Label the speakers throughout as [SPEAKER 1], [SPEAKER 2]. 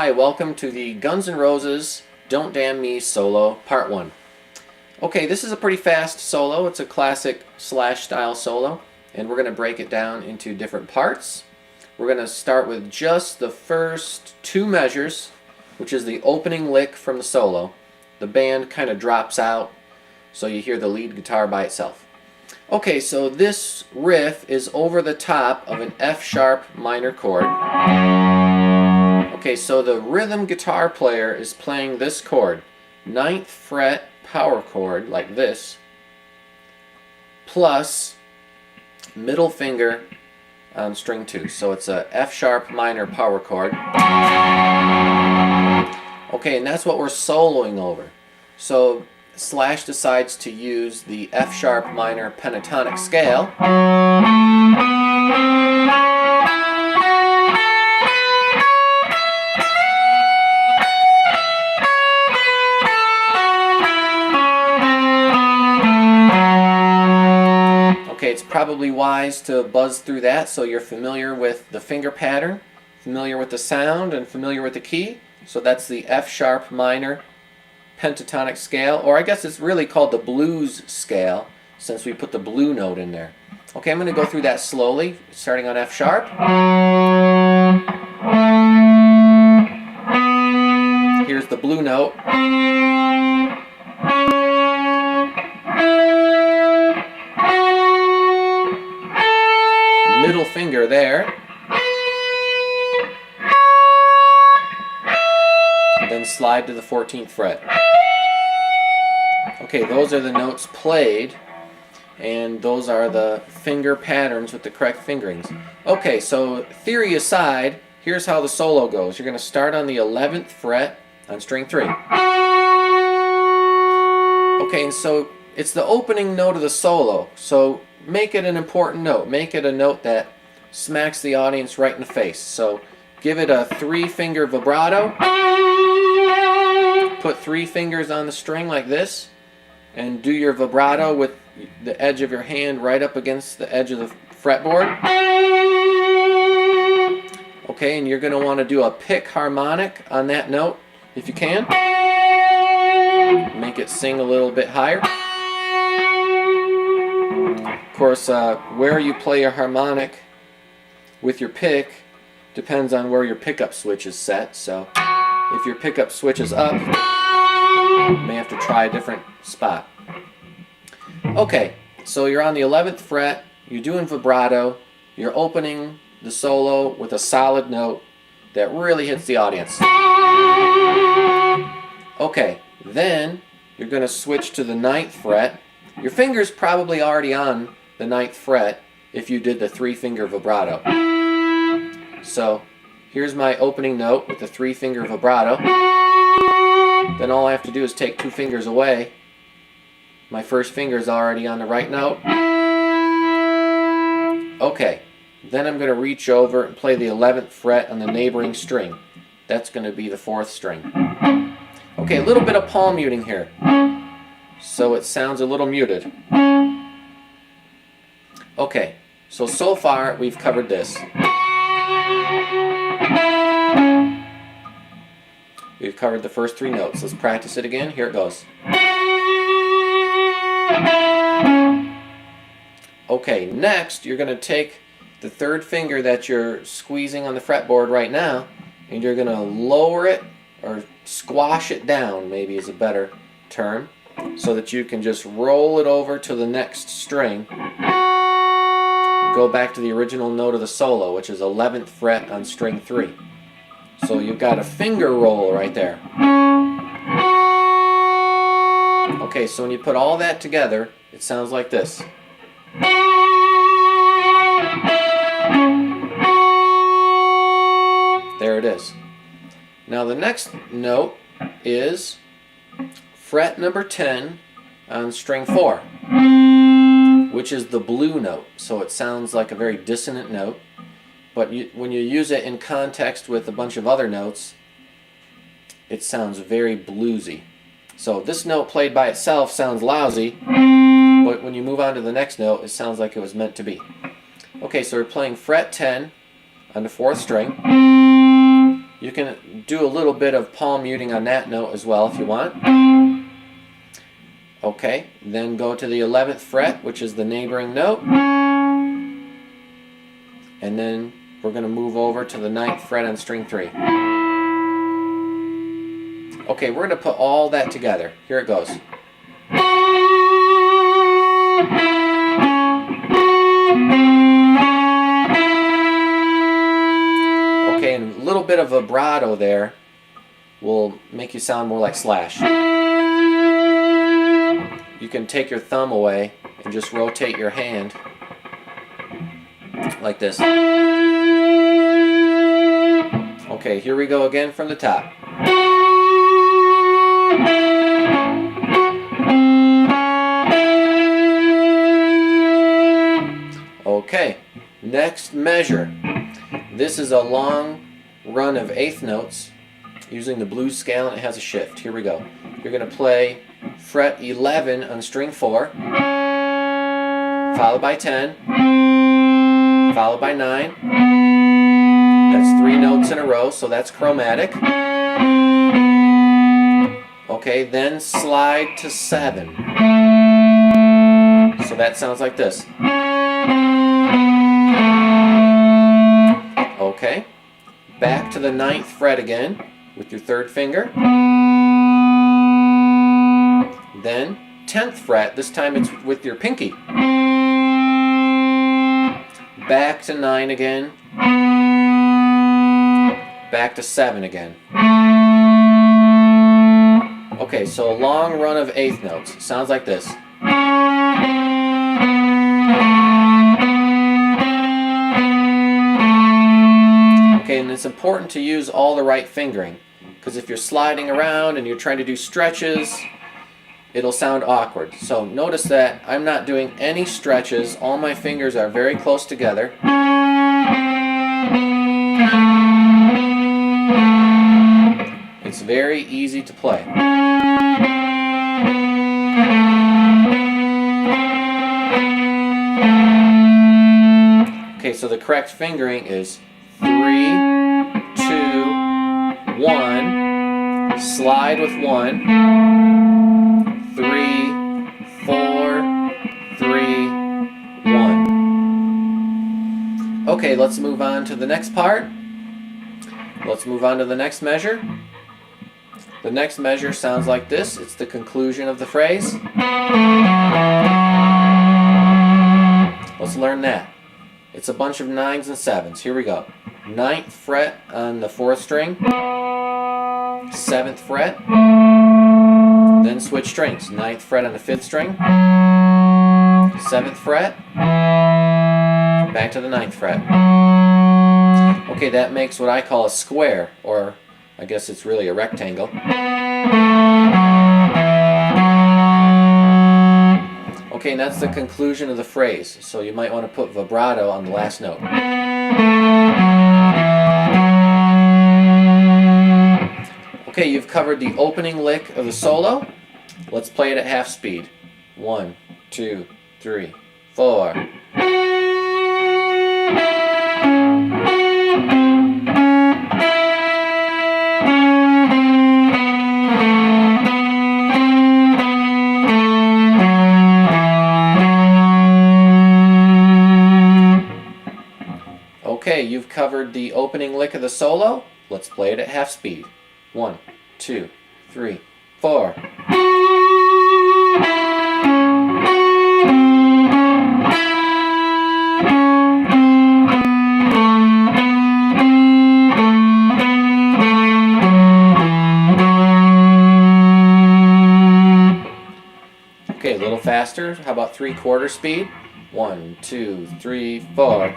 [SPEAKER 1] Hi, welcome to the Guns N' Roses Don't Damn Me solo, part 1. Okay, this is a pretty fast solo. It's a classic Slash style solo, and we're going to break it down into different parts. We're going to start with just the first two measures, which is the opening lick from the solo. The band kind of drops out, so you hear the lead guitar by itself. Okay, so this riff is over the top of an F sharp minor chord. Okay, so the rhythm guitar player is playing this chord, 9th fret power chord, like this, plus middle finger on string 2. So it's a F sharp minor power chord. Okay, and that's what we're soloing over. So Slash decides to use the F sharp minor pentatonic scale. Okay, it's probably wise to buzz through that so you're familiar with the finger pattern, familiar with the sound, and familiar with the key. So that's the F sharp minor pentatonic scale, or I guess it's really called the blues scale since we put the blue note in there. Okay, I'm going to go through that slowly, starting on F sharp. Here's the blue note. Middle finger there. And then slide to the 14th fret. Okay, those are the notes played, and those are the finger patterns with the correct fingerings. Okay, so theory aside, here's how the solo goes. You're going to start on the 11th fret on string 3. Okay, and so it's the opening note of the solo, so make it an important note. Make it a note that smacks the audience right in the face. So give it a 3-finger vibrato. Put 3 fingers on the string like this, and do your vibrato with the edge of your hand right up against the edge of the fretboard. Okay, and you're going to want to do a pick harmonic on that note if you can. Make it sing a little bit higher. Of course, where you play your harmonic with your pick depends on where your pickup switch is set. So if your pickup switch is up, you may have to try a different spot. Okay, so you're on the 11th fret, you're doing vibrato, you're opening the solo with a solid note that really hits the audience. Okay, then you're going to switch to the 9th fret. Your finger's probably already on the 9th fret if you did the 3-finger vibrato. So here's my opening note with the 3-finger vibrato. Then all I have to do is take 2 fingers away. My first finger is already on the right note. Okay, then I'm going to reach over and play the 11th fret on the neighboring string. That's going to be the 4th string. Okay, a little bit of palm muting here, so it sounds a little muted. Okay, so far we've covered this. We've covered the first 3 notes. Let's practice it again. Here it goes. Okay, next you're going to take the 3rd finger that you're squeezing on the fretboard right now, and you're going to lower it, or squash it down maybe is a better term, so that you can just roll it over to the next string. Go back to the original note of the solo, which is 11th fret on string 3. So you've got a finger roll right there. Okay, so when you put all that together, it sounds like this. There it is. Now the next note is fret number 10 on string 4, which is the blue note. So it sounds like a very dissonant note, but when you use it in context with a bunch of other notes, it sounds very bluesy. So this note played by itself sounds lousy, but when you move on to the next note, it sounds like it was meant to be. Okay, so we're playing fret 10 on the 4th string. You can do a little bit of palm muting on that note as well if you want. Okay, then go to the 11th fret, which is the neighboring note. And then we're going to move over to the 9th fret on string 3. Okay, we're going to put all that together. Here it goes. Okay, and a little bit of vibrato there will make you sound more like Slash. You can take your thumb away and just rotate your hand like this. Okay, here we go again from the top. Okay, next measure. This is a long run of eighth notes using the blues scale, and it has a shift. Here we go. You're going to play fret 11 on string 4, followed by 10, followed by 9. That's 3 notes in a row, so that's chromatic. Okay, then slide to 7. So that sounds like this. Okay, back to the 9th fret again with your 3rd finger. Then 10th fret, this time it's with your pinky. Back to 9 again. Back to 7 again. Okay, so a long run of eighth notes. Sounds like this. Okay, and it's important to use all the right fingering, because if you're sliding around and you're trying to do stretches, it'll sound awkward. So notice that I'm not doing any stretches. All my fingers are very close together. It's very easy to play. Okay, so the correct fingering is 3, 2, 1, slide with 1, 3, 4, 3, 1. Okay, let's move on to the next part. Let's move on to the next measure. The next measure sounds like this. It's the conclusion of the phrase. Let's learn that. It's a bunch of 9s and 7s. Here we go. 9th fret on the 4th string, 7th fret, then switch strings. 9th fret on the 5th string, 7th fret, back to the 9th fret. Okay, that makes what I call a square, or I guess it's really a rectangle. Okay, and that's the conclusion of the phrase, so you might want to put vibrato on the last note. Okay, you've covered the opening lick of the solo. Let's play it at half speed. 1, 2, 3, 4. Okay, you've covered the opening lick of the solo. Let's play it at half speed. 1, 2, 3, 4. Okay, a little faster. How about 3/4 speed? 1, 2, 3, 4.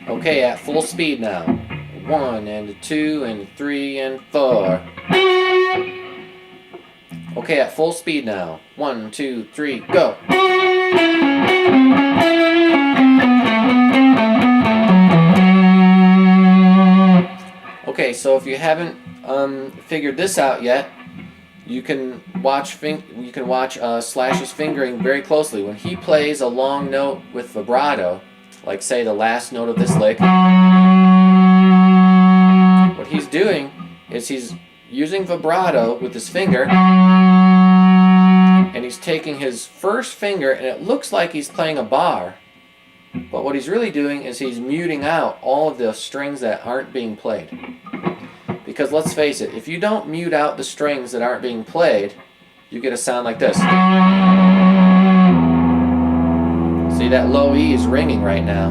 [SPEAKER 1] Okay, at full speed now. 1 and 2 and 3 and 4. Okay, at full speed now. 1, 2, 3, go. Okay, so if you haven't figured this out yet, you can watch Slash's fingering very closly. When he plays a long note with vibrato, like say the last note of this lick, what he's doing is he's using vibrato with his finger, and he's taking his first finger, and it looks like he's playing a bar, but what he's really doing is he's muting out all of the strings that aren't being played. Because let's face it, if you don't mute out the strings that aren't being played, you get a sound like this. See, that low E is ringing right now.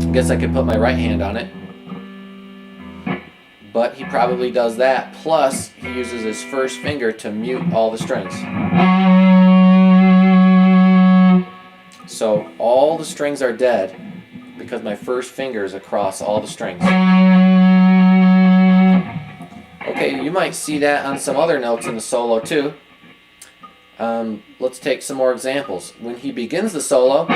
[SPEAKER 1] I guess I could put my right hand on it. But he probably does that, plus he uses his first finger to mute all the strings. So all the strings are dead because my first finger is across all the strings. Okay, you might see that on some other notes in the solo too. Let's take some more examples. When he begins the solo,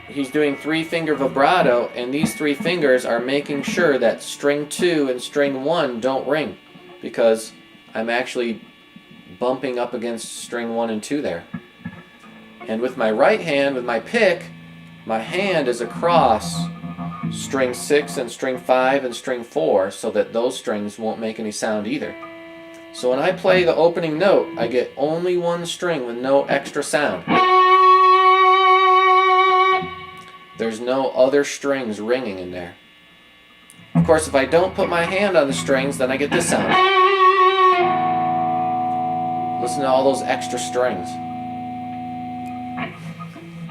[SPEAKER 1] he's doing 3-finger vibrato, and these 3 fingers are making sure that string 2 and string 1 don't ring, because I'm actually bumping up against string 1 and 2 there. And with my right hand, with my pick, my hand is across string 6 and string 5 and string 4, so that those strings won't make any sound either. So when I play the opening note, I get only one string with no extra sound. There's no other strings ringing in there. Of course, if I don't put my hand on the strings, then I get this sound. Listen to all those extra strings.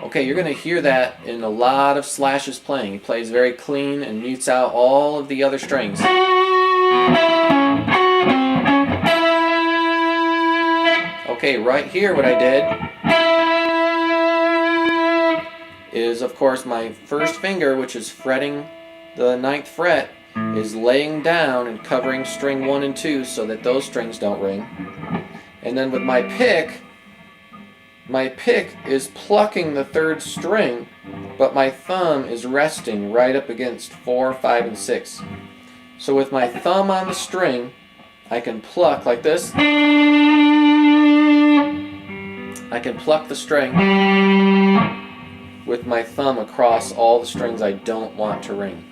[SPEAKER 1] Okay, you're going to hear that in a lot of Slash's playing. He plays very clean and mutes out all of the other strings. Okay, right here what I did is, of course, my first finger, which is fretting the 9th fret, is laying down and covering string 1 and 2 so that those strings don't ring. And then with my pick is plucking the 3rd string, but my thumb is resting right up against 4, 5, and 6. So with my thumb on the string, I can pluck like this. I can pluck the string with my thumb across all the strings I don't want to ring.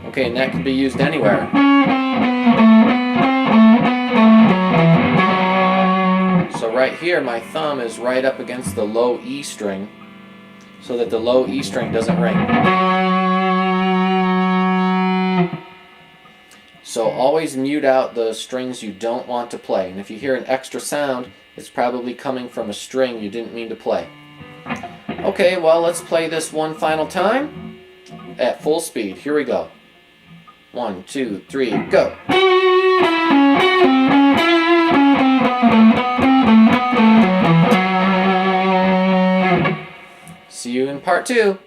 [SPEAKER 1] Okay, and that can be used anywhere. So right here, my thumb is right up against the low E string, so that the low E string doesn't ring. So always mute out the strings you don't want to play. And if you hear an extra sound, it's probably coming from a string you didn't mean to play. Okay, well, let's play this one final time at full speed. Here we go. 1, 2, 3, go. See you in part 2.